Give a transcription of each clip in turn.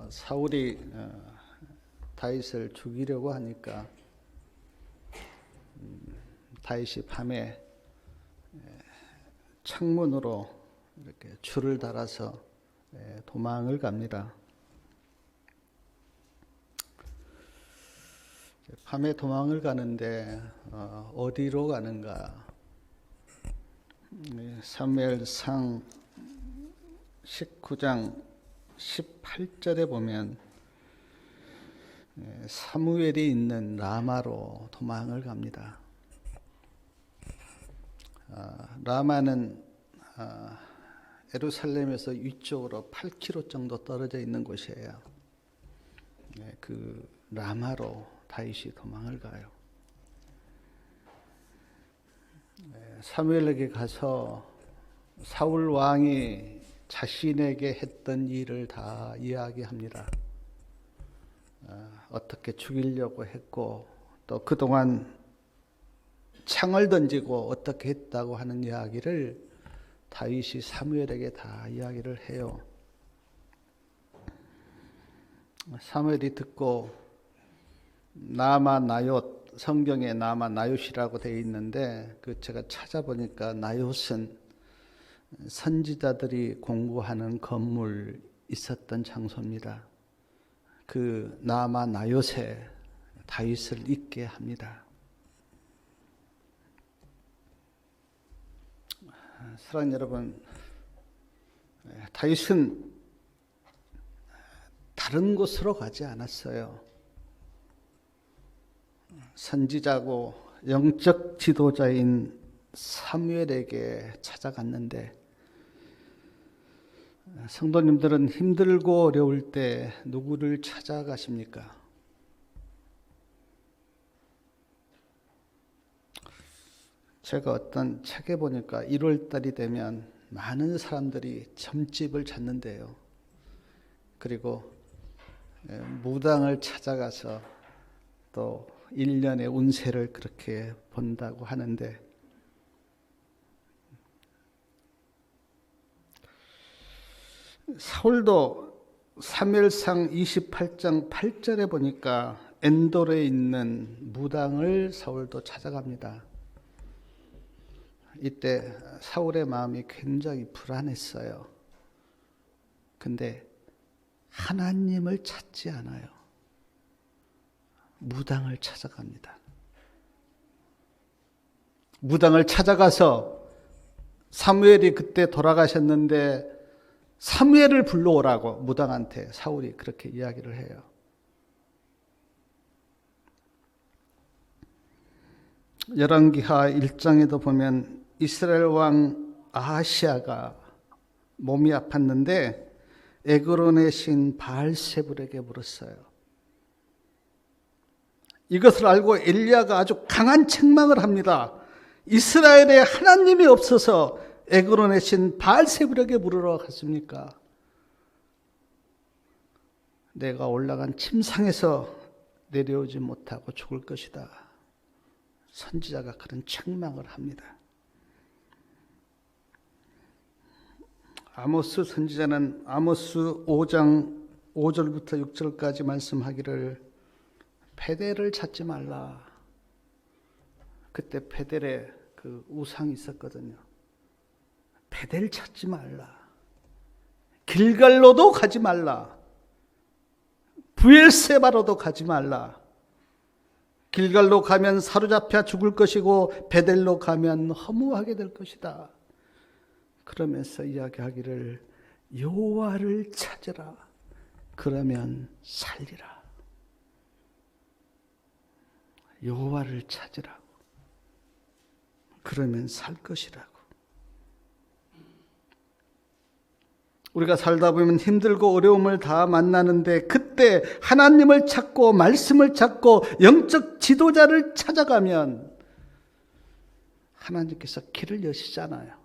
사울이 다윗을 죽이려고 하니까 다윗이 밤에 창문으로 이렇게 줄을 달아서 도망을 갑니다. 밤에 도망을 가는데 어디로 가는가? 사무엘상 19장 18절에 보면 사무엘이 있는 라마로 도망을 갑니다. 라마는 예루살렘에서 위쪽으로 8km 정도 떨어져 있는 곳이에요. 그 라마로 다윗이 도망을 가요. 사무엘에게 가서 사울 왕이 자신에게 했던 일을 다 이야기합니다. 어떻게 죽이려고 했고 또 그동안 창을 던지고 어떻게 했다고 하는 이야기를 다윗이 사무엘에게 다 이야기를 해요. 사무엘이 듣고 나마 나옅, 성경에 나마 나옅이라고 되어 있는데 그 제가 찾아보니까 나옅은 선지자들이 공부하는 건물 있었던 장소입니다. 그 나마 나옅에 다윗을 있게 합니다. 사랑하는 여러분, 다윗은 다른 곳으로 가지 않았어요. 선지자고 영적 지도자인 사무엘에게 찾아갔는데, 성도님들은 힘들고 어려울 때 누구를 찾아가십니까? 제가 어떤 책에 보니까 1월달이 되면 많은 사람들이 점집을 찾는데요. 그리고 무당을 찾아가서 또 1년의 운세를 그렇게 본다고 하는데, 사울도 사무엘상 28장 8절에 보니까 엔돌에 있는 무당을 사울도 찾아갑니다. 이때 사울의 마음이 굉장히 불안했어요. 근데 하나님을 찾지 않아요. 무당을 찾아갑니다. 무당을 찾아가서 사무엘이 그때 돌아가셨는데 사무엘을 불러오라고 무당한테 사울이 그렇게 이야기를 해요. 열왕기하 1장에도 보면 이스라엘 왕 아하시아가 몸이 아팠는데 에그론의 신 바알세불에게 물었어요. 이것을 알고 엘리야가 아주 강한 책망을 합니다. 이스라엘에 하나님이 없어서 에그론의 신 바알세불에게 물으러 갔습니까? 내가 올라간 침상에서 내려오지 못하고 죽을 것이다. 선지자가 그런 책망을 합니다. 아모스 선지자는 아모스 5장 5절부터 6절까지 말씀하기를 베델을 찾지 말라. 그때 베델에 그 우상이 있었거든요. 베델 찾지 말라. 길갈로도 가지 말라. 브엘세바로도 가지 말라. 길갈로 가면 사로잡혀 죽을 것이고 베델로 가면 허무하게 될 것이다. 그러면서 이야기하기를 여호와를 찾으라. 그러면 살리라. 여호와를 찾으라고. 그러면 살 것이라고. 우리가 살다 보면 힘들고 어려움을 다 만나는데 그때 하나님을 찾고 말씀을 찾고 영적 지도자를 찾아가면 하나님께서 길을 여시잖아요.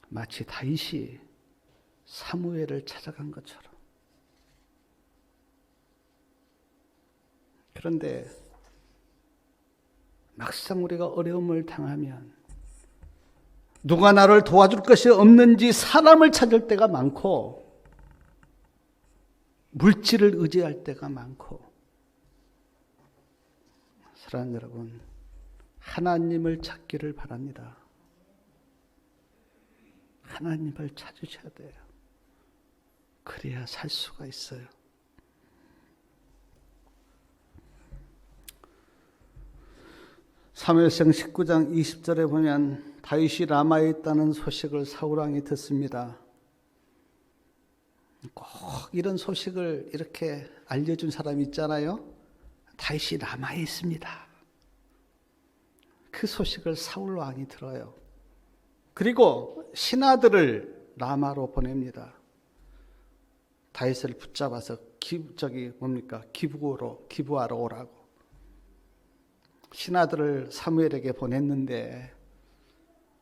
마치 다윗이 사무엘을 찾아간 것처럼. 그런데 막상 우리가 어려움을 당하면 누가 나를 도와줄 것이 없는지 사람을 찾을 때가 많고 물질을 의지할 때가 많고, 사랑하는 여러분, 하나님을 찾기를 바랍니다. 하나님을 찾으셔야 돼요. 그래야 살 수가 있어요. 사무엘상 19장 20절에 보면 다윗이 라마에 있다는 소식을 사울왕이 듣습니다. 꼭 이런 소식을 이렇게 알려준 사람이 있잖아요. 다윗이 라마에 있습니다. 그 소식을 사울왕이 들어요. 그리고 신하들을 라마로 보냅니다. 다윗을 붙잡아서 기부하러 오라고. 신하들을 사무엘에게 보냈는데,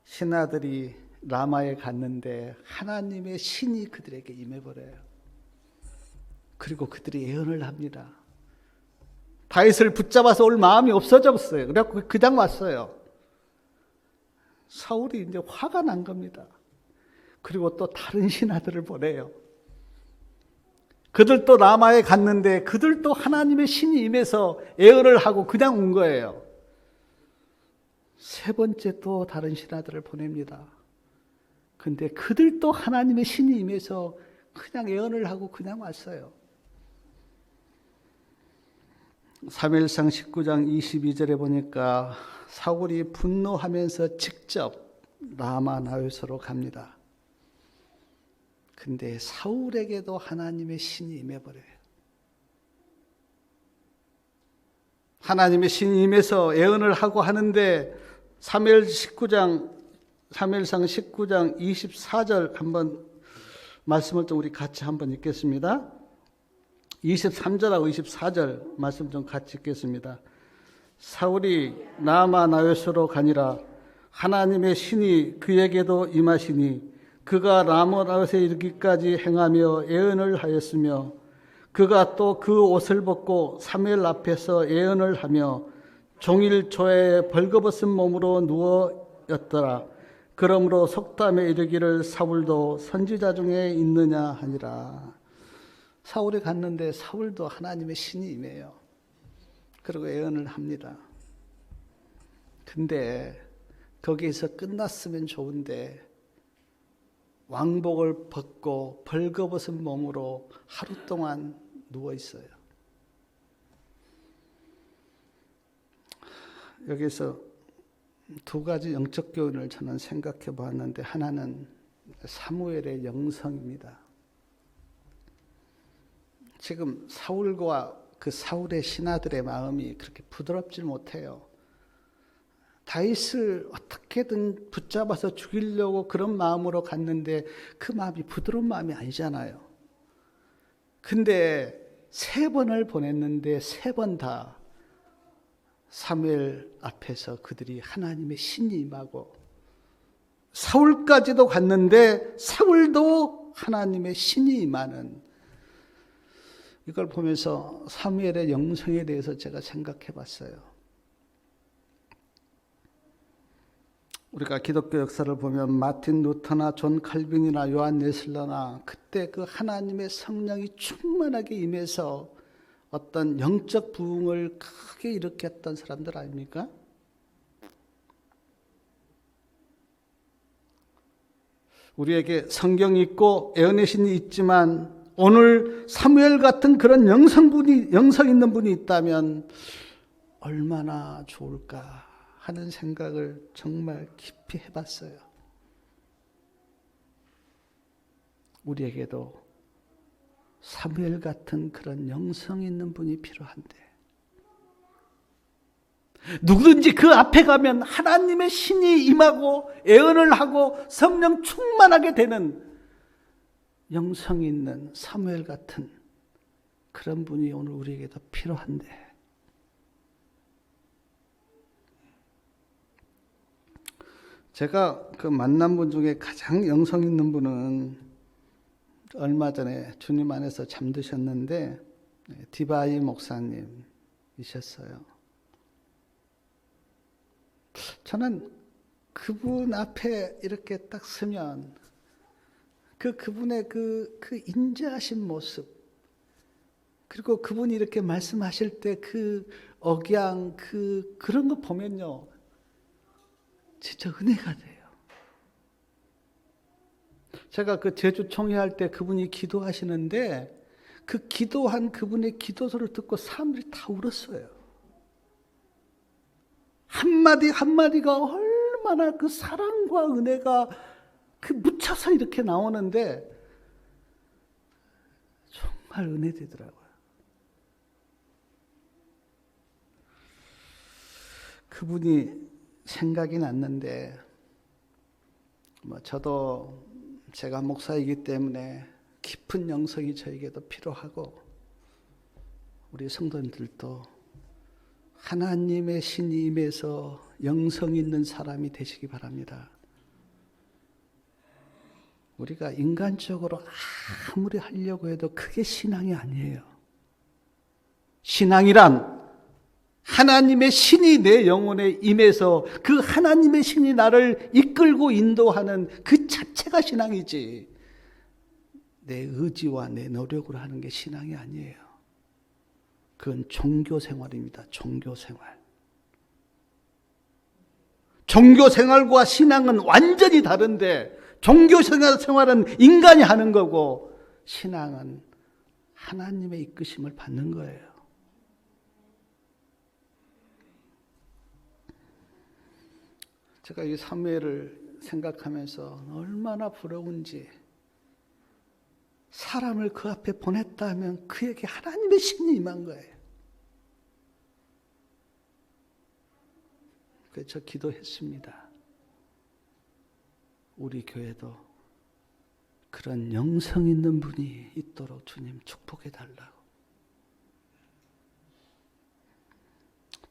신하들이 라마에 갔는데 하나님의 신이 그들에게 임해버려요. 그리고 그들이 예언을 합니다. 다윗을 붙잡아서 올 마음이 없어졌어요. 그래서 그냥 왔어요. 사울이 이제 화가 난 겁니다. 그리고 또 다른 신하들을 보내요. 그들도 라마에 갔는데 그들도 하나님의 신이 임해서 예언을 하고 그냥 온 거예요. 세 번째 또 다른 신하들을 보냅니다. 근데 그들도 하나님의 신이 임해서 그냥 예언을 하고 그냥 왔어요. 사무엘상 19장 22절에 보니까 사울이 분노하면서 직접 라마 나요스로 갑니다. 근데 사울에게도 하나님의 신이 임해버려요. 하나님의 신이 임해서 예언을 하고 하는데 사무엘상 19장 24절 한번 말씀을 좀 우리 같이 한번 읽겠습니다. 23절하고 24절 말씀 좀 같이 읽겠습니다. 사울이 라마 나요스로 가니라. 하나님의 신이 그에게도 임하시니 그가 라마 나요스에 이르기까지 행하며 예언을 하였으며 그가 또 그 옷을 벗고 사무엘 앞에서 예언을 하며 종일 조에 벌거벗은 몸으로 누워였더라. 그러므로 속담에 이르기를 사울도 선지자 중에 있느냐 하니라. 사울이 갔는데 사울도 하나님의 신이 임해요. 그리고 예언을 합니다. 근데 거기에서 끝났으면 좋은데 왕복을 벗고 벌거벗은 몸으로 하루 동안 누워 있어요. 여기서 두 가지 영적 교훈을 저는 생각해 보았는데, 하나는 사무엘의 영성입니다. 지금 사울과 그 사울의 신하들의 마음이 그렇게 부드럽지 못해요. 다윗을 어떻게든 붙잡아서 죽이려고 그런 마음으로 갔는데 그 마음이 부드러운 마음이 아니잖아요. 근데 3번을 보냈는데 3번 다 사무엘 앞에서 그들이 하나님의 신이 임하고, 사울까지도 갔는데 사울도 하나님의 신이 임하는, 이걸 보면서 사무엘의 영성에 대해서 제가 생각해 봤어요. 우리가 기독교 역사를 보면 마틴 루터나 존 칼빈이나 요한 웨슬러나 그때 그 하나님의 성령이 충만하게 임해서 어떤 영적 부흥을 크게 일으켰던 사람들 아닙니까? 우리에게 성경이 있고 예언의 신이 있지만 오늘 사무엘 같은 그런 영성 있는 분이 있다면 얼마나 좋을까 하는 생각을 정말 깊이 해봤어요. 우리에게도 사무엘 같은 그런 영성 있는 분이 필요한데, 누구든지 그 앞에 가면 하나님의 신이 임하고 예언을 하고 성령 충만하게 되는 영성 있는 사무엘 같은 그런 분이 오늘 우리에게도 필요한데, 제가 그 만난 분 중에 가장 영성 있는 분은 얼마 전에 주님 안에서 잠드셨는데 디바이 목사님이셨어요. 저는 그분 앞에 이렇게 딱 서면 그분의 그 인자하신 모습, 그리고 그분이 이렇게 말씀하실 때 그 억양, 그런 거 보면요, 진짜 은혜가 돼요. 제가 그 제주 총회할 때 그분이 기도하시는데 그 기도한 그분의 기도소를 듣고 사람들이 다 울었어요. 한마디 한마디가 얼마나 그 사랑과 은혜가 그 묻혀서 이렇게 나오는데 정말 은혜되더라고요. 그분이 생각이 났는데, 저도 제가 목사이기 때문에 깊은 영성이 저에게도 필요하고, 우리 성도님들도 하나님의 신이 임해서 영성 있는 사람이 되시기 바랍니다. 우리가 인간적으로 아무리 하려고 해도 그게 신앙이 아니에요. 신앙이란 하나님의 신이 내 영혼에 임해서 그 하나님의 신이 나를 이끌고 인도하는 그 자체가 신앙이지, 내 의지와 내 노력으로 하는 게 신앙이 아니에요. 그건 종교생활입니다. 종교생활. 종교생활과 신앙은 완전히 다른데, 종교생활은 인간이 하는 거고 신앙은 하나님의 이끄심을 받는 거예요. 제가 이 사무엘을 생각하면서 얼마나 부러운지, 사람을 그 앞에 보냈다 하면 그에게 하나님의 신이 임한 거예요. 그래서 기도했습니다. 우리 교회도 그런 영성 있는 분이 있도록 주님 축복해 달라고.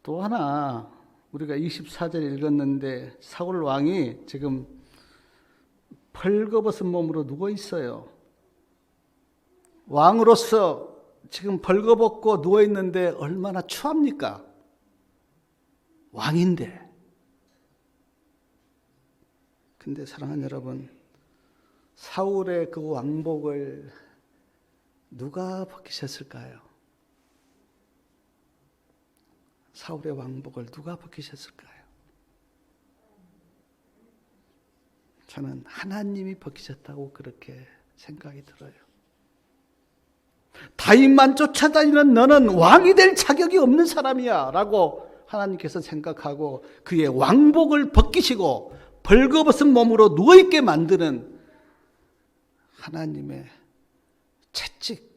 또 하나, 우리가 24절 읽었는데 사울 왕이 지금 벌거벗은 몸으로 누워 있어요. 왕으로서 지금 벌거벗고 누워 있는데 얼마나 추합니까? 왕인데. 근데 사랑하는 여러분, 사울의 그 왕복을 누가 벗기셨을까요? 사울의 왕복을 누가 벗기셨을까요? 저는 하나님이 벗기셨다고 그렇게 생각이 들어요. 다윗만 쫓아다니는 너는 왕이 될 자격이 없는 사람이야 라고 하나님께서 생각하고 그의 왕복을 벗기시고 벌거벗은 몸으로 누워있게 만드는 하나님의 채찍.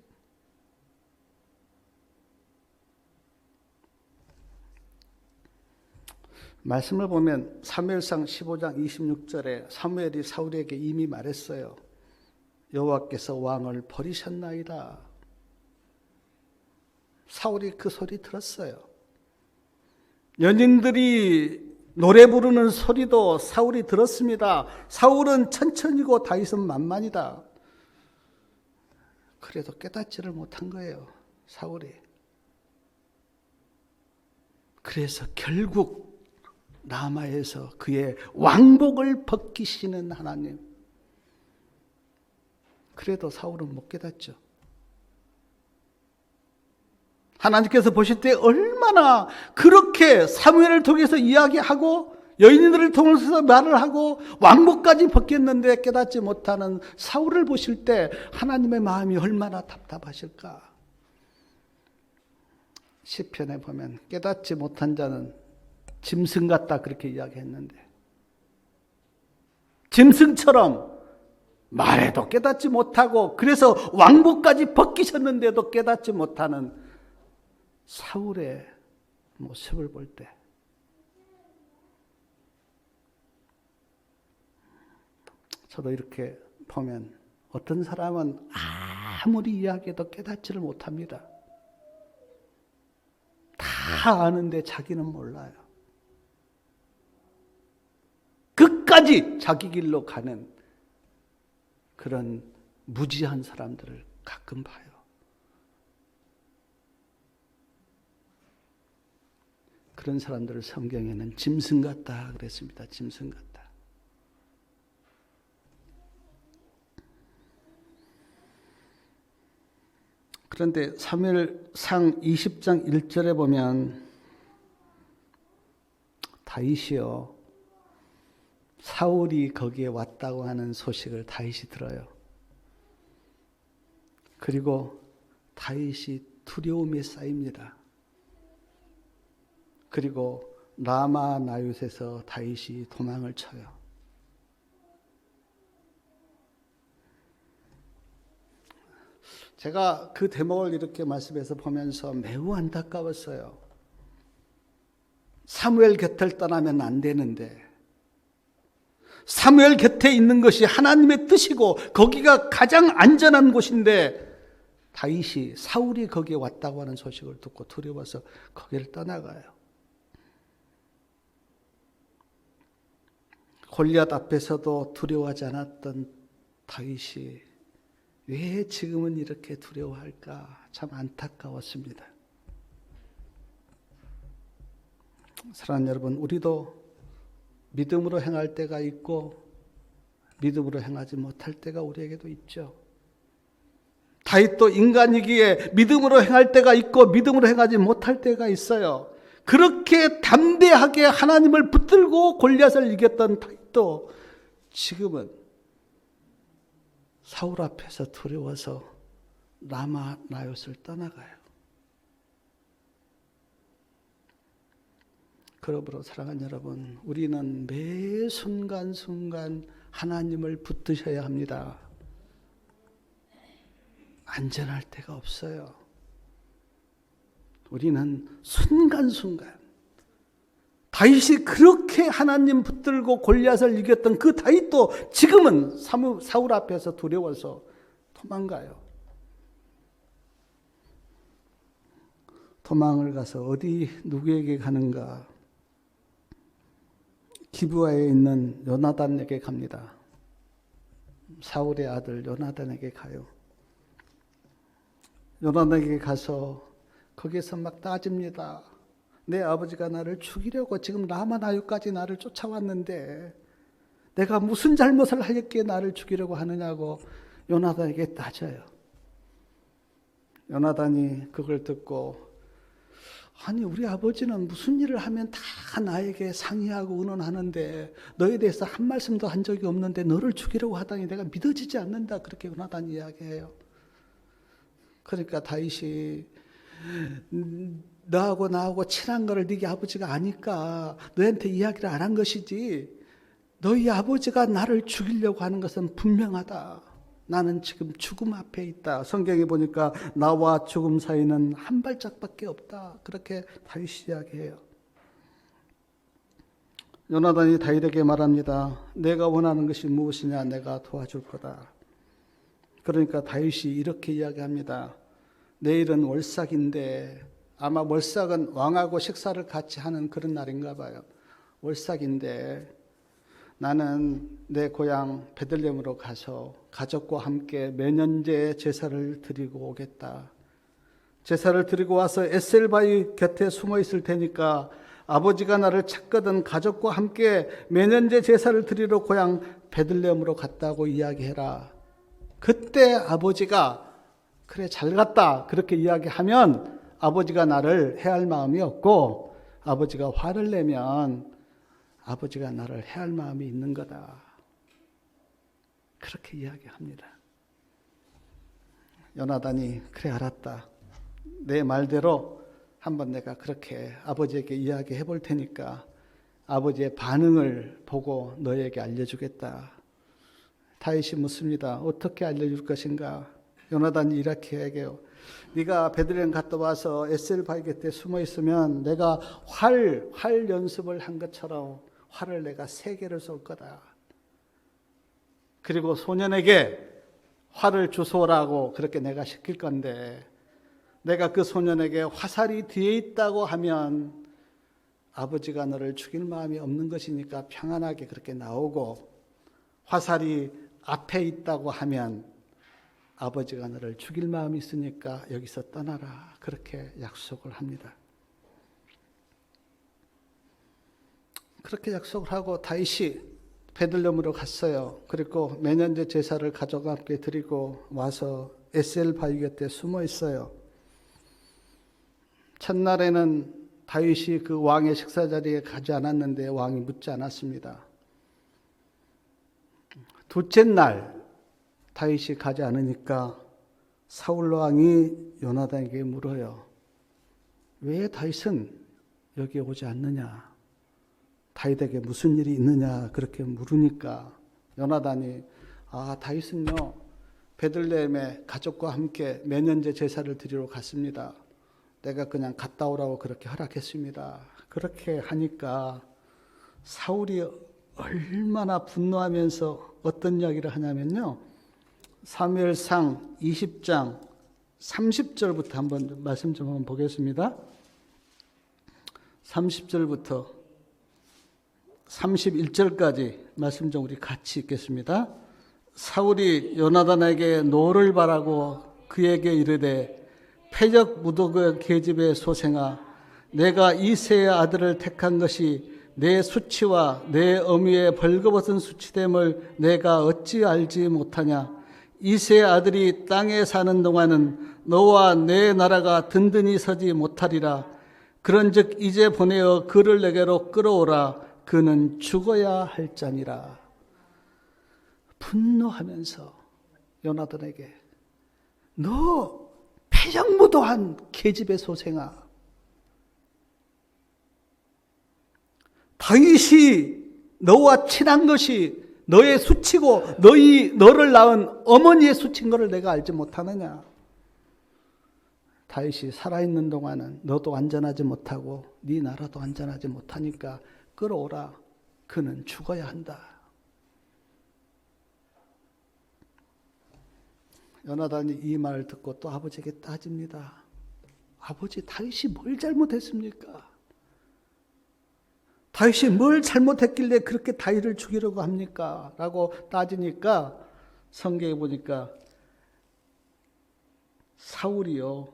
말씀을 보면 사무엘상 15장 26절에 사무엘이 사울에게 이미 말했어요. 여호와께서 왕을 버리셨나이다. 사울이 그 소리 들었어요. 연인들이 노래 부르는 소리도 사울이 들었습니다. 사울은 천천히고 다윗은 만만이다. 그래도 깨닫지를 못한 거예요, 사울이. 그래서 결국 라마에서 그의 왕복을 벗기시는 하나님. 그래도 사울은 못 깨닫죠. 하나님께서 보실 때 얼마나 그렇게 사무엘을 통해서 이야기하고 여인들을 통해서 말을 하고 왕복까지 벗겼는데 깨닫지 못하는 사울을 보실 때 하나님의 마음이 얼마나 답답하실까. 시편에 보면 깨닫지 못한 자는 짐승 같다 그렇게 이야기했는데, 짐승처럼 말해도 깨닫지 못하고 그래서 왕복까지 벗기셨는데도 깨닫지 못하는 사울의 모습을 볼 때 저도 이렇게 보면 어떤 사람은 아무리 이야기해도 깨닫지를 못합니다. 다 아는데 자기는 몰라요. 끝까지 자기 길로 가는 그런 무지한 사람들을 가끔 봐요. 그런 사람들을 성경에는 짐승 같다 그랬습니다. 짐승 같다. 그런데 사무엘상 20장 1절에 보면 다윗이요, 사울이 거기에 왔다고 하는 소식을 다윗이 들어요. 그리고 다윗이 두려움에 쌓입니다. 그리고 라마 나윳에서 다윗이 도망을 쳐요. 제가 그 대목을 이렇게 말씀해서 보면서 매우 안타까웠어요. 사무엘 곁을 떠나면 안 되는데, 사무엘 곁에 있는 것이 하나님의 뜻이고 거기가 가장 안전한 곳인데, 다윗이 사울이 거기에 왔다고 하는 소식을 듣고 두려워서 거기를 떠나가요. 골리앗 앞에서도 두려워하지 않았던 다윗이 왜 지금은 이렇게 두려워할까? 참 안타까웠습니다. 사랑하는 여러분, 우리도 믿음으로 행할 때가 있고 믿음으로 행하지 못할 때가 우리에게도 있죠. 다윗도 인간이기에 믿음으로 행할 때가 있고 믿음으로 행하지 못할 때가 있어요. 그렇게 담대하게 하나님을 붙들고 골리앗을 이겼던 다윗도 지금은 사울 앞에서 두려워서 라마 나윳을 떠나가요. 그러므로 사랑하는 여러분, 우리는 매 순간순간 하나님을 붙드셔야 합니다. 안전할 데가 없어요. 우리는 순간순간, 다윗이 그렇게 하나님 붙들고 골리앗을 이겼던 그 다윗도 지금은 사울 앞에서 두려워서 도망가요. 도망을 가서 어디 누구에게 가는가? 기브아에 있는 요나단에게 갑니다. 사울의 아들 요나단에게 가요. 요나단에게 가서 거기에서 막 따집니다. 내 아버지가 나를 죽이려고 지금 라마 나윳까지 나를 쫓아왔는데 내가 무슨 잘못을 하였기에 나를 죽이려고 하느냐고 요나단에게 따져요. 요나단이 그걸 듣고, 아니 우리 아버지는 무슨 일을 하면 다 나에게 상의하고 의논하는데 너에 대해서 한 말씀도 한 적이 없는데 너를 죽이려고 하다니 내가 믿어지지 않는다. 그렇게 요나단이 이야기해요. 그러니까 다윗이 너하고 나하고 친한 거를 네게 아버지가 아니까 너한테 이야기를 안 한 것이지, 너희 아버지가 나를 죽이려고 하는 것은 분명하다. 나는 지금 죽음 앞에 있다. 성경에 보니까 나와 죽음 사이는 한 발짝밖에 없다. 그렇게 다윗이 이야기해요. 요나단이 다윗에게 말합니다. 내가 원하는 것이 무엇이냐? 내가 도와줄 거다. 그러니까 다윗이 이렇게 이야기합니다. 내일은 월삭인데, 아마 월삭은 왕하고 식사를 같이 하는 그런 날인가 봐요. 월삭인데 나는 내 고향 베들레헴으로 가서 가족과 함께 매년제 제사를 드리고 오겠다. 제사를 드리고 와서 에셀바위 곁에 숨어 있을 테니까 아버지가 나를 찾거든 가족과 함께 매년제 제사를 드리러 고향 베들레헴으로 갔다고 이야기해라. 그때 아버지가 그래 잘 갔다 그렇게 이야기하면 아버지가 나를 해할 마음이 없고, 아버지가 화를 내면 아버지가 나를 해할 마음이 있는 거다. 그렇게 이야기합니다. 요나단이 그래 알았다. 내 말대로 한번 내가 그렇게 아버지에게 이야기해 볼 테니까 아버지의 반응을 보고 너에게 알려주겠다. 다윗이 묻습니다. 어떻게 알려줄 것인가? 요나단이 이렇게 얘기해요. 네가 베들레헴 갔다 와서 에셀바위 곁에 숨어 있으면 내가 활 연습을 한 것처럼 활을 내가 3개를 쏠 거다. 그리고 소년에게 활을 주소라고 그렇게 내가 시킬 건데, 내가 그 소년에게 화살이 뒤에 있다고 하면 아버지가 너를 죽일 마음이 없는 것이니까 평안하게 그렇게 나오고, 화살이 앞에 있다고 하면 아버지가 너를 죽일 마음이 있으니까 여기서 떠나라. 그렇게 약속을 합니다. 그렇게 약속을 하고 다윗이 베들레헴으로 갔어요. 그리고 매년제 제사를 가족과 함께 드리고 와서 에셀 바위 곁에 숨어 있어요. 첫날에는 다윗이 그 왕의 식사 자리에 가지 않았는데 왕이 묻지 않았습니다. 둘째 날 다윗이 가지 않으니까 사울 왕이 요나단에게 물어요. 왜 다윗은 여기 오지 않느냐? 다윗에게 무슨 일이 있느냐? 그렇게 물으니까 요나단이 다윗은요 베들레헴에 가족과 함께 매년제 제사를 드리러 갔습니다. 내가 그냥 갔다 오라고 그렇게 허락했습니다. 그렇게 하니까 사울이 얼마나 분노하면서 어떤 이야기를 하냐면요. 사무엘상 20장 30절부터 한번 말씀 좀 한번 보겠습니다. 30절부터 31절까지 말씀 좀 우리 같이 읽겠습니다. 사울이 요나단에게 노를 바라고 그에게 이르되 패적 무도그 계집의 소생아 내가 이새의 아들을 택한 것이 내 수치와 내 어미의 벌거벗은 수치됨을 내가 어찌 알지 못하냐. 이새의 아들이 땅에 사는 동안은 너와 내 나라가 든든히 서지 못하리라. 그런즉 이제 보내어 그를 내게로 끌어오라. 그는 죽어야 할 자니라. 분노하면서 요나단에게 너 패정무도한 계집의 소생아, 다윗이 너와 친한 것이 너의 수치고 너를 낳은 어머니의 수치인 것을 내가 알지 못하느냐. 다윗이 살아있는 동안은 너도 안전하지 못하고 네 나라도 안전하지 못하니까 끌어오라. 그는 죽어야 한다. 요나단이 이 말을 듣고 또 아버지에게 따집니다. 아버지, 다윗이 뭘 잘못했습니까? 다윗이 뭘 잘못했길래 그렇게 다윗을 죽이려고 합니까? 라고 따지니까 성경에 보니까 사울이요,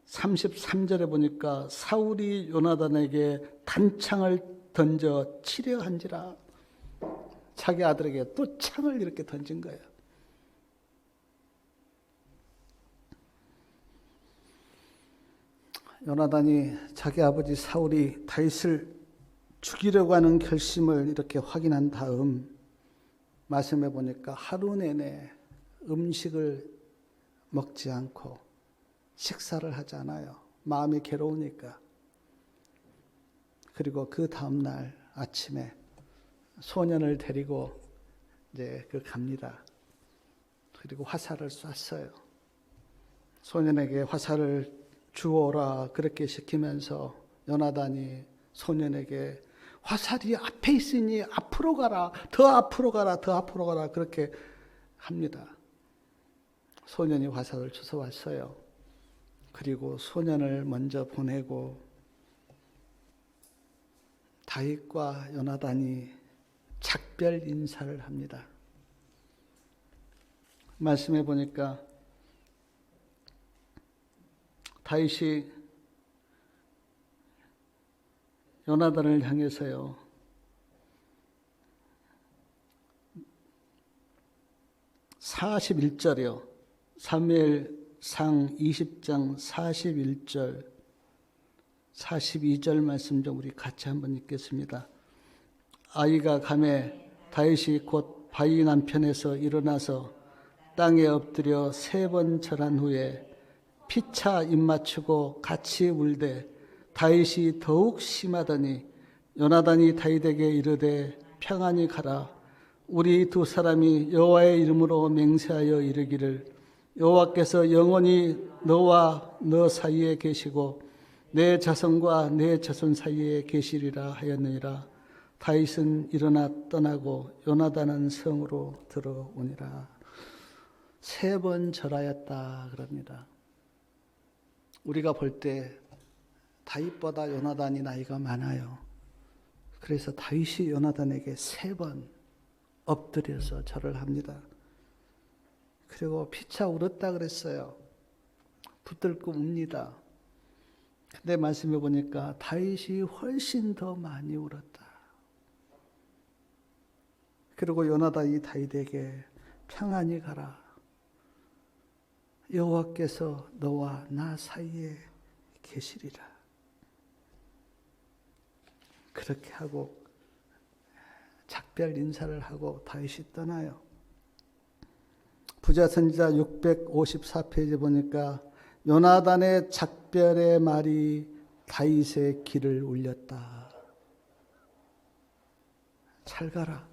33절에 보니까 사울이 요나단에게 단창을 던져 치려한지라. 자기 아들에게 또 창을 이렇게 던진 거예요. 요나단이 자기 아버지 사울이 다윗을 죽이려고 하는 결심을 이렇게 확인한 다음 말씀해 보니까 하루 내내 음식을 먹지 않고 식사를 하지 않아요. 마음이 괴로우니까. 그리고 그 다음날 아침에 소년을 데리고 이제 갑니다. 그리고 화살을 쐈어요. 소년에게 화살을 주어라 그렇게 시키면서 요나단이 소년에게 화살이 앞에 있으니 앞으로 가라, 더 앞으로 가라, 더 앞으로 가라 그렇게 합니다. 소년이 화살을 주워왔어요. 그리고 소년을 먼저 보내고 다윗과 요나단이 작별 인사를 합니다. 말씀해 보니까 다윗이 요나단을 향해서요, (41절이요) 사무엘상 20장 41절 42절 말씀 좀 우리 같이 한번 읽겠습니다. 아이가 가매 다윗이 곧 바위 남편에서 일어나서 땅에 엎드려 3번 절한 후에 피차 입맞추고 같이 울되 다윗이 더욱 심하더니 요나단이 다윗에게 이르되 평안히 가라. 우리 두 사람이 여호와의 이름으로 맹세하여 이르기를 여호와께서 영원히 너와 너 사이에 계시고 내 자손과 내 자손 사이에 계시리라 하였느니라. 다윗은 일어나 떠나고 요나단은 성으로 들어오니라. 3번 절하였다 그럽니다. 우리가 볼 때 다윗보다 요나단이 나이가 많아요. 그래서 다윗이 요나단에게 3번 엎드려서 절을 합니다. 그리고 피차 울었다 그랬어요. 붙들고 웁니다. 근데 말씀해 보니까 다윗이 훨씬 더 많이 울었다. 그리고 요나단이 다윗에게 평안히 가라. 여호와께서 너와 나 사이에 계시리라. 그렇게 하고 작별 인사를 하고 다윗이 떠나요. 부자선지자 654페이지 보니까 요나단의 작별의 말이 다윗의 귀를 울렸다. 잘 가라.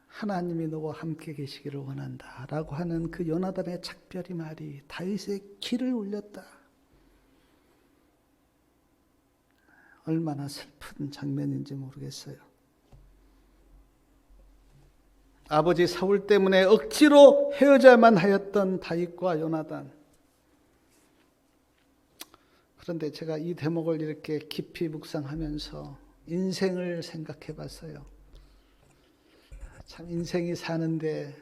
하나님이 너와 함께 계시기를 원한다. 라고 하는 그 요나단의 작별의 말이 다윗의 귀를 울렸다. 얼마나 슬픈 장면인지 모르겠어요. 아버지 사울 때문에 억지로 헤어져야만 하였던 다윗과 요나단. 그런데 제가 이 대목을 이렇게 깊이 묵상하면서 인생을 생각해 봤어요. 참 인생이 사는데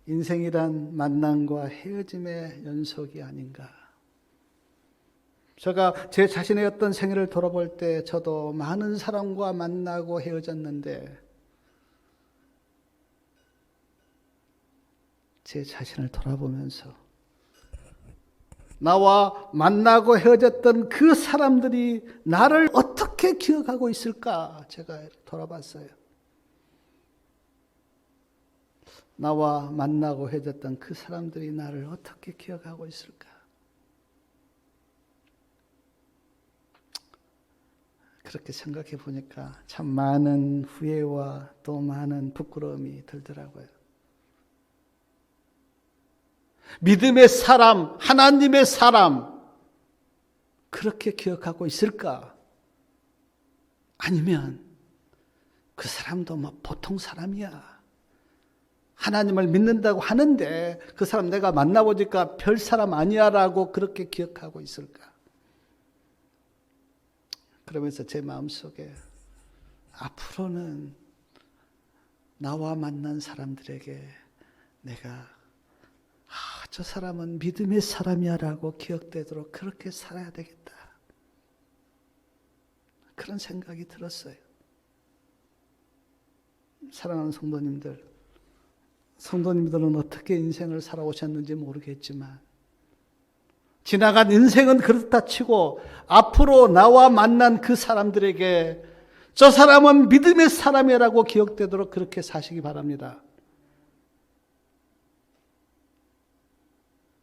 인생이란 만남과 헤어짐의 연속이 아닌가. 제가 제 자신의 어떤 생애를 돌아볼 때 저도 많은 사람과 만나고 헤어졌는데 제 자신을 돌아보면서 나와 만나고 헤어졌던 그 사람들이 나를 어떻게 기억하고 있을까 제가 돌아봤어요. 나와 만나고 헤어졌던 그 사람들이 나를 어떻게 기억하고 있을까? 그렇게 생각해 보니까 참 많은 후회와 또 많은 부끄러움이 들더라고요. 믿음의 사람, 하나님의 사람, 그렇게 기억하고 있을까? 아니면 그 사람도 뭐 보통 사람이야. 하나님을 믿는다고 하는데 그 사람 내가 만나보니까 별 사람 아니야 라고 그렇게 기억하고 있을까? 그러면서 제 마음속에 앞으로는 나와 만난 사람들에게 내가 저 사람은 믿음의 사람이야 라고 기억되도록 그렇게 살아야 되겠다. 그런 생각이 들었어요. 사랑하는 성도님들은 어떻게 인생을 살아오셨는지 모르겠지만 지나간 인생은 그렇다 치고 앞으로 나와 만난 그 사람들에게 저 사람은 믿음의 사람이라고 기억되도록 그렇게 사시기 바랍니다.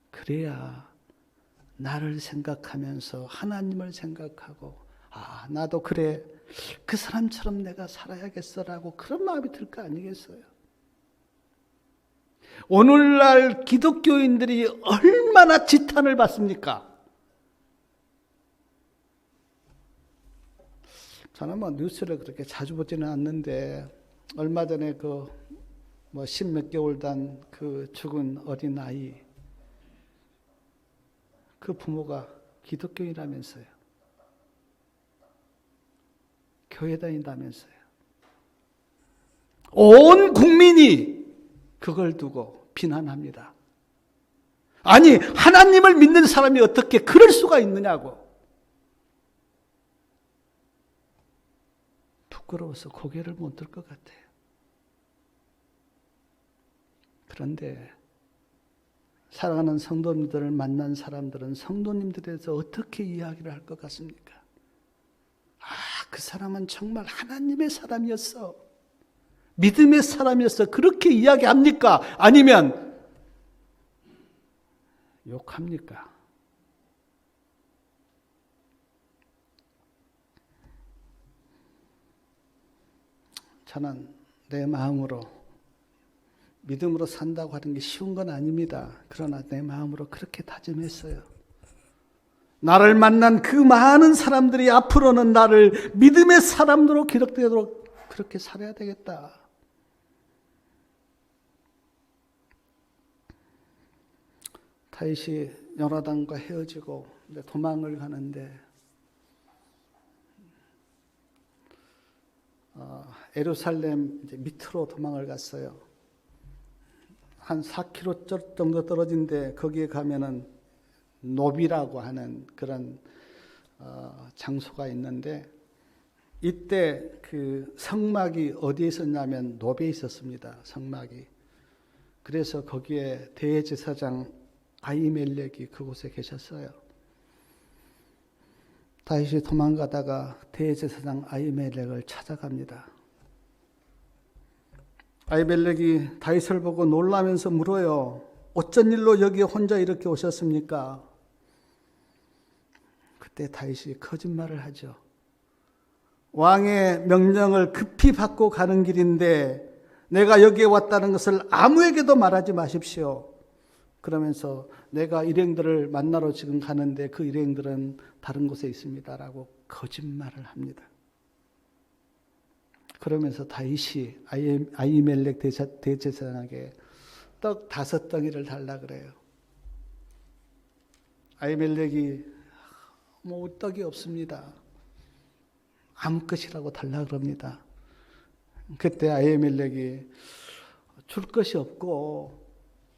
그래야 나를 생각하면서 하나님을 생각하고 나도 그래 그 사람처럼 내가 살아야겠어라고 그런 마음이 들 거 아니겠어요? 오늘날 기독교인들이 얼마나 지탄을 받습니까? 저는 뉴스를 그렇게 자주 보지는 않는데 얼마 전에 십몇 개월 단 그 죽은 어린 아이 그 부모가 기독교인이라면서요. 교회 다닌다면서요. 온 국민이 그걸 두고 비난합니다. 아니, 하나님을 믿는 사람이 어떻게 그럴 수가 있느냐고. 부끄러워서 고개를 못 들 것 같아요. 그런데 사랑하는 성도님들을 만난 사람들은 성도님들에 대해서 어떻게 이야기를 할 것 같습니까? 그 사람은 정말 하나님의 사람이었어. 믿음의 사람이었어. 그렇게 이야기합니까? 아니면 욕합니까? 저는 내 마음으로 믿음으로 산다고 하는 게 쉬운 건 아닙니다. 그러나 내 마음으로 그렇게 다짐했어요. 나를 만난 그 많은 사람들이 앞으로는 나를 믿음의 사람으로 기록되도록 그렇게 살아야 되겠다. 다윗이 요나단과 헤어지고 도망을 가는데 예루살렘 이제 밑으로 도망을 갔어요. 한 4km 정도 떨어진데 거기에 가면은 노비라고 하는 그런 장소가 있는데 이때 그 성막이 어디에 있었냐면 노비에 있었습니다. 성막이. 그래서 거기에 대제사장 아히멜렉이 그곳에 계셨어요. 다윗이 도망가다가 대제사장 아히멜렉을 찾아갑니다. 아히멜렉이 다윗을 보고 놀라면서 물어요. 어쩐 일로 여기 혼자 이렇게 오셨습니까? 그때 다윗이 거짓말을 하죠. 왕의 명령을 급히 받고 가는 길인데 내가 여기에 왔다는 것을 아무에게도 말하지 마십시오. 그러면서 내가 일행들을 만나러 지금 가는데 그 일행들은 다른 곳에 있습니다라고 거짓말을 합니다. 그러면서 다윗이 아히멜렉 대제사장에게 떡 5덩이를 달라 그래요. 아히멜렉이 떡이 없습니다. 아무 것이라고 달라 그럽니다. 그때 아히멜렉이 줄 것이 없고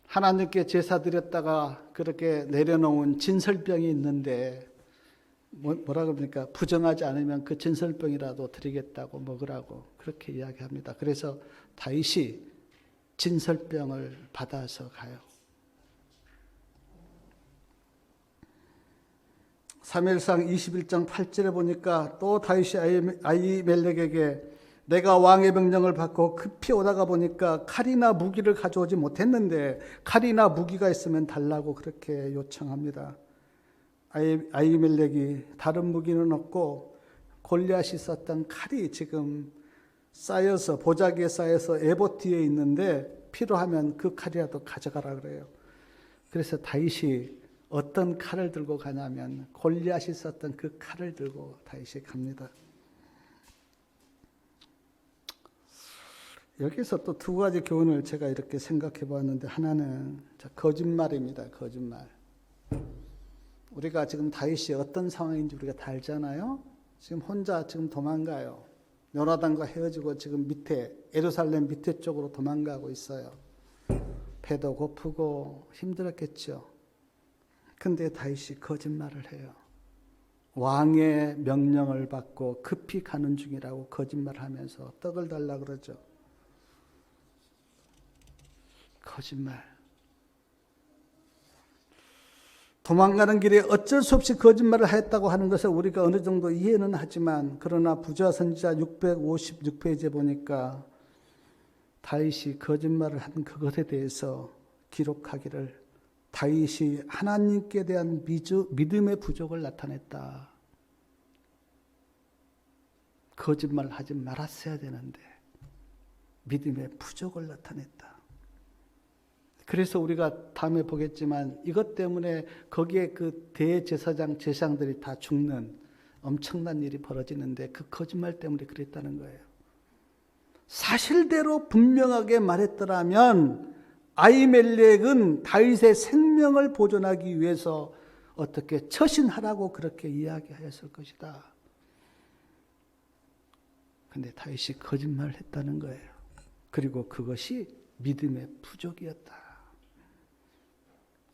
하나님께 제사 드렸다가 그렇게 내려놓은 진설병이 있는데 뭐라 그럽니까? 부정하지 않으면 그 진설병이라도 드리겠다고 먹으라고 그렇게 이야기합니다. 그래서 다윗이 진설병을 받아서 가요. 사무엘상 21장 8절에 보니까 또 다윗이 아히멜렉에게 내가 왕의 명령을 받고 급히 오다가 보니까 칼이나 무기를 가져오지 못했는데 칼이나 무기가 있으면 달라고 그렇게 요청합니다. 아히멜렉이 다른 무기는 없고 골리앗이 썼던 칼이 지금 쌓여서 보자기에 쌓여서 에봇 뒤에 있는데 필요하면 그 칼이라도 가져가라 그래요. 그래서 다윗이 어떤 칼을 들고 가냐면 골리앗이 썼던 그 칼을 들고 다윗이 갑니다. 여기서 또 2가지 교훈을 제가 이렇게 생각해 보았는데 하나는 거짓말입니다. 거짓말. 우리가 지금 다윗이 어떤 상황인지 우리가 다 알잖아요. 지금 혼자 지금 도망가요. 요나단과 헤어지고 지금 밑에 예루살렘 밑에 쪽으로 도망가고 있어요. 배도 고프고 힘들었겠죠. 근데 다윗이 거짓말을 해요. 왕의 명령을 받고 급히 가는 중이라고 거짓말하면서 떡을 달라 그러죠. 거짓말. 도망가는 길에 어쩔 수 없이 거짓말을 했다고 하는 것을 우리가 어느 정도 이해는 하지만 그러나 부자 선지자 656페이지에 보니까 다윗이 거짓말을 한 그것에 대해서 기록하기를 다윗이 하나님께 대한 믿음의 부족을 나타냈다. 거짓말하지 말았어야 되는데 믿음의 부족을 나타냈다. 그래서 우리가 다음에 보겠지만 이것 때문에 거기에 그 대제사장 제사장들이 다 죽는 엄청난 일이 벌어지는데 그 거짓말 때문에 그랬다는 거예요. 사실대로 분명하게 말했더라면 아히멜렉은 다윗의 생명을 보존하기 위해서 어떻게 처신하라고 그렇게 이야기하였을 것이다. 근데 다윗이 거짓말을 했다는 거예요. 그리고 그것이 믿음의 부족이었다.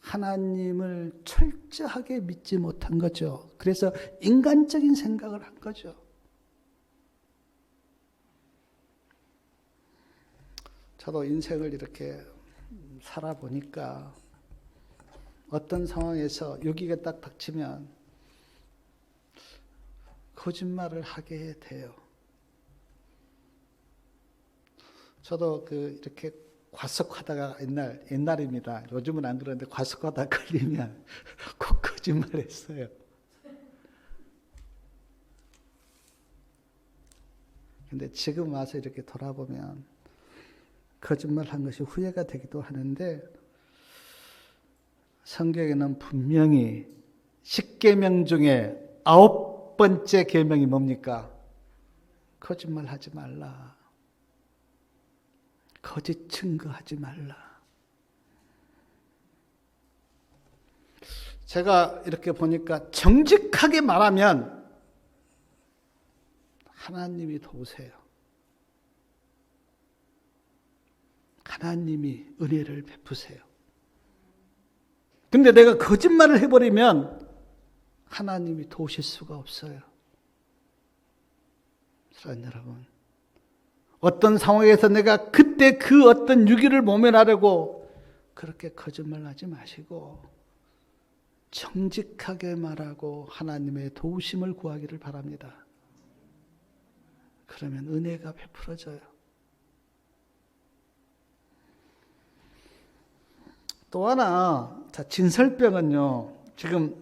하나님을 철저하게 믿지 못한 거죠. 그래서 인간적인 생각을 한 거죠. 저도 인생을 이렇게 살아보니까 어떤 상황에서 여기가 딱 닥치면 거짓말을 하게 돼요. 저도 이렇게 과석하다가 옛날입니다. 요즘은 안 그러는데 과석하다 걸리면 꼭 거짓말했어요. 근데 지금 와서 이렇게 돌아보면 거짓말한 것이 후회가 되기도 하는데 성경에는 분명히 10계명 중에 9번째 계명이 뭡니까? 거짓말하지 말라. 거짓 증거하지 말라. 제가 이렇게 보니까 정직하게 말하면 하나님이 도우세요. 하나님이 은혜를 베푸세요. 근데 내가 거짓말을 해버리면 하나님이 도우실 수가 없어요. 사랑하는 여러분, 어떤 상황에서 내가 그때 그 어떤 유기를 모면하려고 그렇게 거짓말하지 마시고 정직하게 말하고 하나님의 도우심을 구하기를 바랍니다. 그러면 은혜가 베풀어져요. 또 하나, 자, 진설병은요, 지금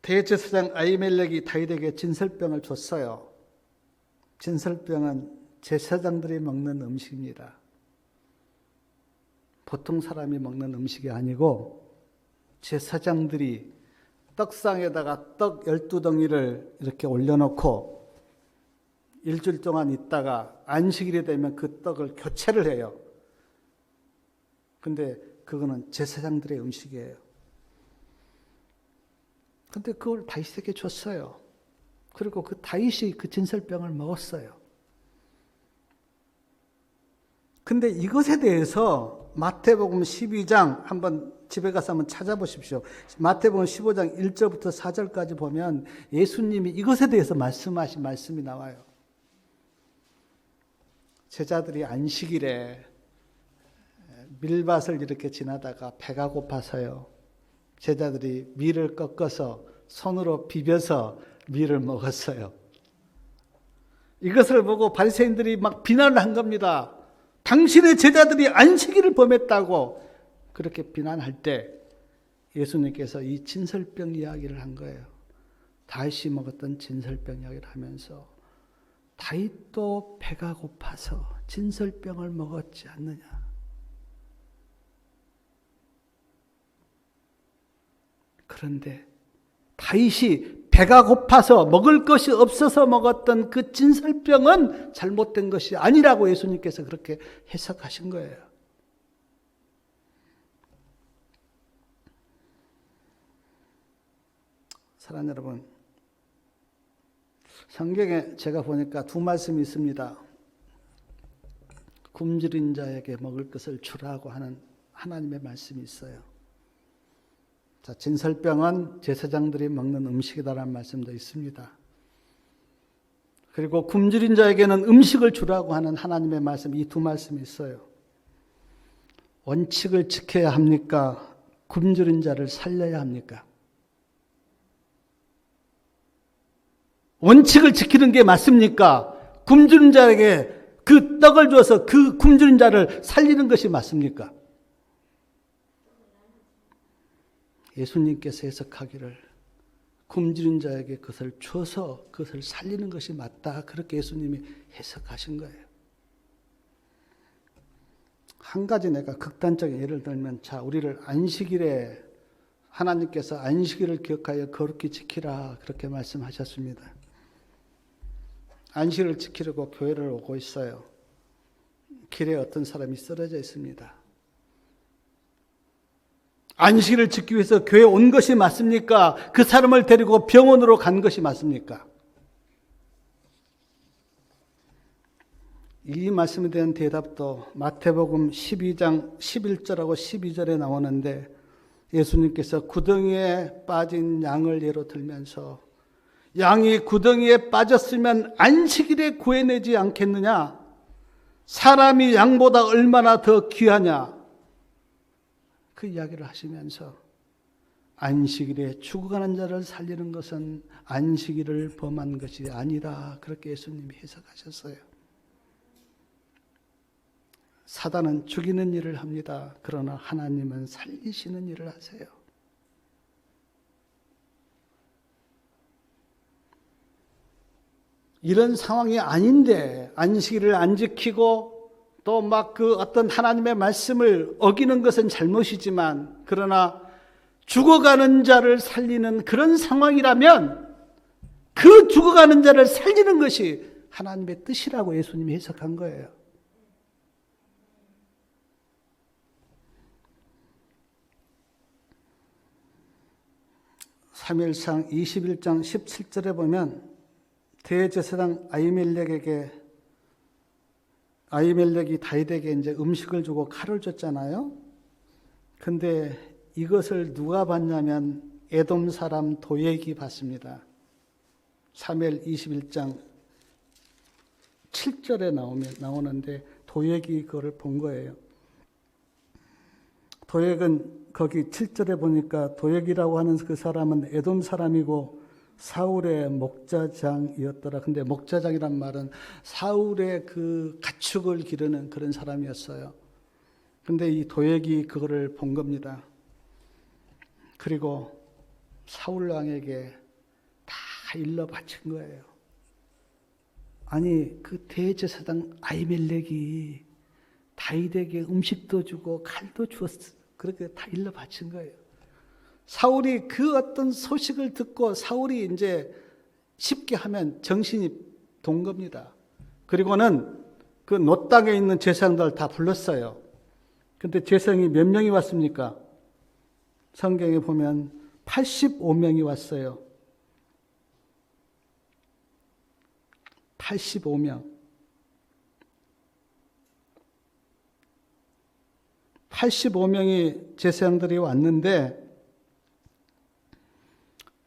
대제사장 아히멜렉이 다윗에게 진설병을 줬어요. 진설병은 제사장들이 먹는 음식입니다. 보통 사람이 먹는 음식이 아니고 제사장들이 떡상에다가 떡 12덩이를 이렇게 올려놓고 일주일 동안 있다가 안식일이 되면 그 떡을 교체를 해요. 근데 그거는 제사장들의 음식이에요. 근데 그걸 다윗에게 줬어요. 그리고 그 다윗이 그 진설병을 먹었어요. 근데 이것에 대해서 마태복음 12장 한번 집에 가서 한번 찾아보십시오. 마태복음 15장 1절부터 4절까지 보면 예수님이 이것에 대해서 말씀하신 말씀이 나와요. 제자들이 안식일에 밀밭을 이렇게 지나다가 배가 고파서요. 제자들이 밀을 꺾어서 손으로 비벼서 밀을 먹었어요. 이것을 보고 바리새인들이 막 비난을 한 겁니다. 당신의 제자들이 안식일을 범했다고 그렇게 비난할 때 예수님께서 이 진설병 이야기를 한 거예요. 다윗이 먹었던 진설병 이야기를 하면서 다윗도 배가 고파서 진설병을 먹었지 않느냐. 그런데 다윗이 배가 고파서 먹을 것이 없어서 먹었던 그 진설병은 잘못된 것이 아니라고 예수님께서 그렇게 해석하신 거예요. 사랑하는 여러분, 성경에 제가 보니까 두 말씀이 있습니다. 굶주린 자에게 먹을 것을 주라고 하는 하나님의 말씀이 있어요. 자, 진설병은 제사장들이 먹는 음식이다라는 말씀도 있습니다. 그리고 굶주린 자에게는 음식을 주라고 하는 하나님의 말씀, 이 두 말씀이 있어요. 원칙을 지켜야 합니까? 굶주린 자를 살려야 합니까? 원칙을 지키는 게 맞습니까? 굶주린 자에게 그 떡을 줘서 그 굶주린 자를 살리는 것이 맞습니까? 예수님께서 해석하기를 굶주린 자에게 그것을 줘서 그것을 살리는 것이 맞다. 그렇게 예수님이 해석하신 거예요. 한 가지 내가 극단적인 예를 들면, 자, 우리를 안식일에 하나님께서 안식일을 기억하여 거룩히 지키라 그렇게 말씀하셨습니다. 안식일을 지키려고 교회를 오고 있어요. 길에 어떤 사람이 쓰러져 있습니다. 안식일을 지키기 위해서 교회에 온 것이 맞습니까? 그 사람을 데리고 병원으로 간 것이 맞습니까? 이 말씀에 대한 대답도 마태복음 12장 11절하고 12절에 나오는데 예수님께서 구덩이에 빠진 양을 예로 들면서 양이 구덩이에 빠졌으면 안식일에 구해내지 않겠느냐? 사람이 양보다 얼마나 더 귀하냐? 그 이야기를 하시면서 안식일에 죽어가는 자를 살리는 것은 안식일을 범한 것이 아니라 그렇게 예수님이 해석하셨어요. 사단은 죽이는 일을 합니다. 그러나 하나님은 살리시는 일을 하세요. 이런 상황이 아닌데 안식일을 안 지키고 또 막 그 어떤 하나님의 말씀을 어기는 것은 잘못이지만 그러나 죽어가는 자를 살리는 그런 상황이라면 그 죽어가는 자를 살리는 것이 하나님의 뜻이라고 예수님이 해석한 거예요. 사무엘상 21장 17절에 보면 대제사장 아히멜렉이 다윗에게 이제 음식을 주고 칼을 줬잖아요. 근데 이것을 누가 봤냐면 에돔 사람 도액이 봤습니다. 사무엘 21장 7절에 나오는데 도액이 그거를 본 거예요. 도액은 거기 7절에 보니까 도액이라고 하는 그 사람은 에돔 사람이고 사울의 목자장이었더라. 근데 목자장이란 말은 사울의 그 가축을 기르는 그런 사람이었어요. 근데 이 도액이 그거를 본 겁니다. 그리고 사울 왕에게 다 일러 바친 거예요. 아니 그 대제사장 아히멜렉이 다윗에게 음식도 주고 칼도 주었어. 그렇게 다 일러 바친 거예요. 사울이 그 어떤 소식을 듣고 사울이 이제 쉽게 하면 정신이 돈 겁니다. 그리고는 그 노 땅에 있는 제사장들 다 불렀어요. 근데 제사장이 몇 명이 왔습니까? 성경에 보면 85명이 왔어요. 85명. 85명이 제사장들이 왔는데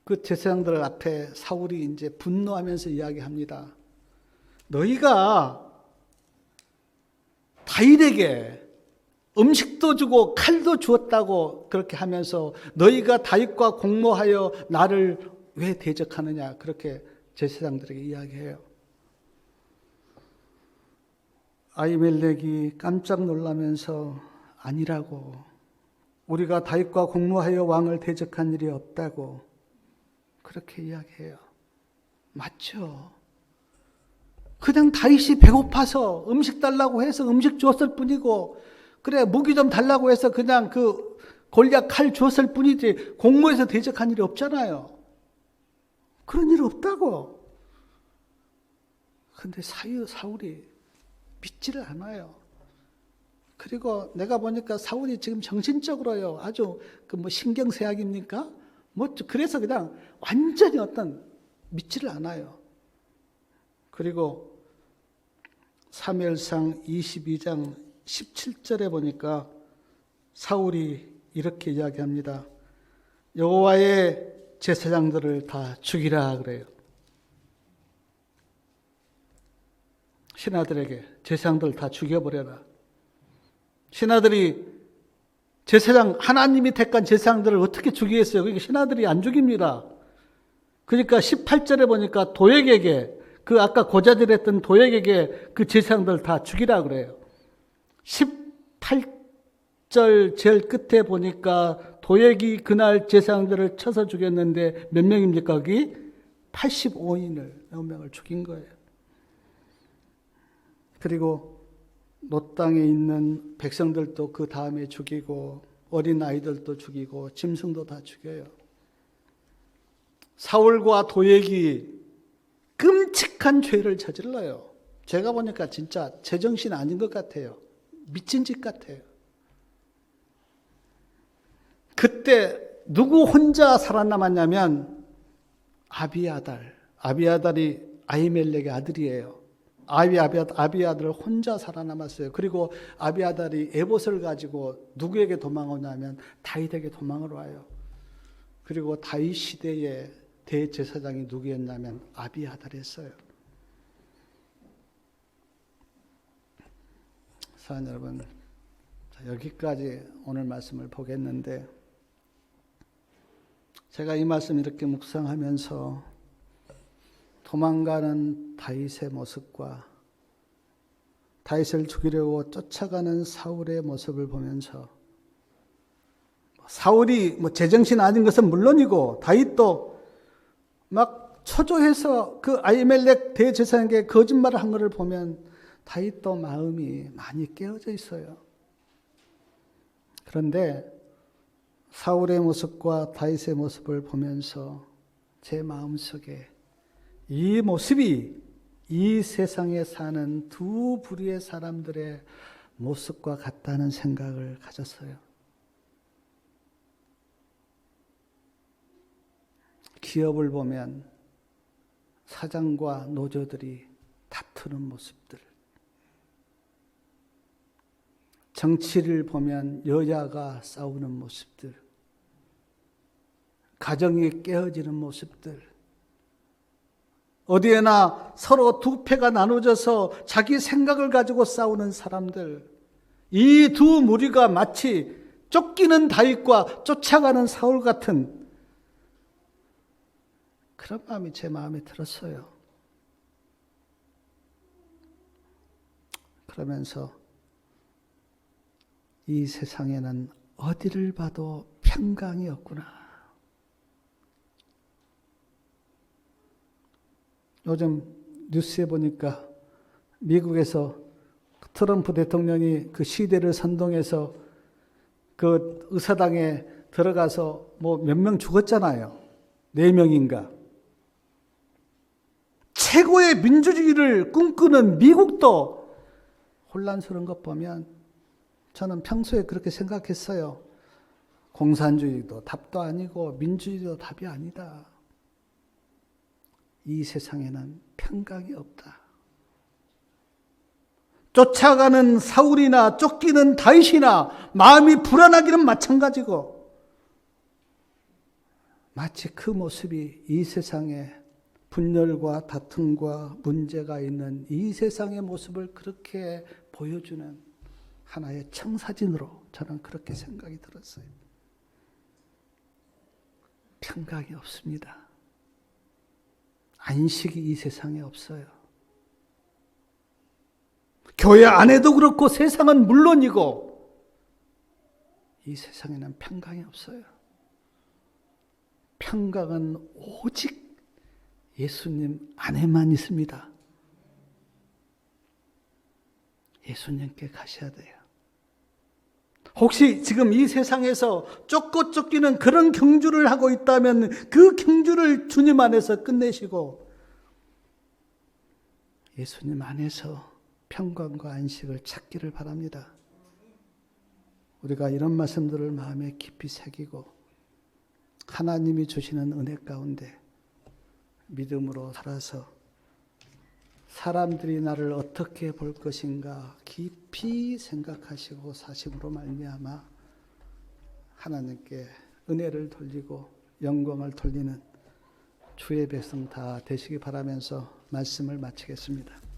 그 제사장들 앞에 사울이 이제 분노하면서 이야기합니다. 너희가 다윗에게 음식도 주고 칼도 주었다고 그렇게 하면서 너희가 다윗과 공모하여 나를 왜 대적하느냐 그렇게 제사장들에게 이야기해요. 아히멜렉이 깜짝 놀라면서 아니라고, 우리가 다윗과 공모하여 왕을 대적한 일이 없다고 그렇게 이야기해요. 맞죠? 그냥 다윗이 배고파서 음식 달라고 해서 음식 줬을 뿐이고, 그래 무기 좀 달라고 해서 그냥 그 골리앗 칼 줬을 뿐이지 공모해서 대적한 일이 없잖아요. 그런 일 없다고. 근데 사울이 믿지를 않아요. 그리고 내가 보니까 사울이 지금 정신적으로요 아주 그 뭐 신경쇠약입니까? 뭐 그래서 그냥 완전히 어떤 믿지를 않아요. 그리고 사무엘상 22장 17절에 보니까 사울이 이렇게 이야기합니다. 여호와의 제사장들을 다 죽이라 그래요. 신하들에게 제사장들 다 죽여버려라. 신하들이 제사장, 하나님이 택한 제사장들을 어떻게 죽이겠어요? 그러니까 신하들이 안 죽입니다. 그러니까 18절에 보니까 도액에게, 그 아까 고자질했던 도액에게 그 제사장들 다 죽이라 그래요. 18절 제일 끝에 보니까 도액이 그날 제사장들을 쳐서 죽였는데 몇 명입니까? 거기 85명을 죽인 거예요. 그리고 노 땅에 있는 백성들도 그 다음에 죽이고 어린 아이들도 죽이고 짐승도 다 죽여요. 사울과 도액이 끔찍한 죄를 저질러요. 제가 보니까 진짜 제정신 아닌 것 같아요. 미친 짓 같아요. 그때 누구 혼자 살아남았냐면 아비아달이 아히멜렉의 아들이에요. 아비아달을 혼자 살아남았어요. 그리고 아비아달이 에봇을 가지고 누구에게 도망오냐면 다윗에게 도망을 와요. 그리고 다윗 시대의 대제사장이 누구였냐면 아비아달이었어요. 사랑하는 여러분, 여기까지 오늘 말씀을 보겠는데, 제가 이 말씀 이렇게 묵상하면서 도망가는 다윗의 모습과 다윗을 죽이려고 쫓아가는 사울의 모습을 보면서, 사울이 뭐 제정신 아닌 것은 물론이고 다윗도 막 초조해서 그 아히멜렉 대제사장에게 거짓말을 한 것을 보면 다윗도 마음이 많이 깨어져 있어요. 그런데 사울의 모습과 다윗의 모습을 보면서 제 마음속에 이 모습이 이 세상에 사는 두 부류의 사람들의 모습과 같다는 생각을 가졌어요. 기업을 보면 사장과 노조들이 다투는 모습들, 정치를 보면 여야가 싸우는 모습들, 가정이 깨어지는 모습들, 어디에나 서로 두 패가 나눠져서 자기 생각을 가지고 싸우는 사람들, 이 두 무리가 마치 쫓기는 다윗과 쫓아가는 사울 같은 그런 마음이 제 마음에 들었어요. 그러면서 이 세상에는 어디를 봐도 평강이 없구나. 요즘 뉴스에 보니까 미국에서 트럼프 대통령이 그 시대를 선동해서 그 의사당에 들어가서 뭐 몇 명 죽었잖아요. 4명인가. 최고의 민주주의를 꿈꾸는 미국도 혼란스러운 것 보면 저는 평소에 그렇게 생각했어요. 공산주의도 답도 아니고 민주주의도 답이 아니다. 이 세상에는 평강이 없다. 쫓아가는 사울이나 쫓기는 다윗이나 마음이 불안하기는 마찬가지고 마치 그 모습이 이 세상에 분열과 다툼과 문제가 있는 이 세상의 모습을 그렇게 보여주는 하나의 청사진으로 저는 그렇게 생각이 들었어요. 평강이 없습니다. 안식이 이 세상에 없어요. 교회 안에도 그렇고 세상은 물론이고 이 세상에는 평강이 없어요. 평강은 오직 예수님 안에만 있습니다. 예수님께 가셔야 돼요. 혹시 지금 이 세상에서 쫓고 쫓기는 그런 경주를 하고 있다면 그 경주를 주님 안에서 끝내시고 예수님 안에서 평강과 안식을 찾기를 바랍니다. 우리가 이런 말씀들을 마음에 깊이 새기고 하나님이 주시는 은혜 가운데 믿음으로 살아서 사람들이 나를 어떻게 볼 것인가 깊이 생각하시고 사심으로 말미암아 하나님께 은혜를 돌리고 영광을 돌리는 주의 백성 다 되시기 바라면서 말씀을 마치겠습니다.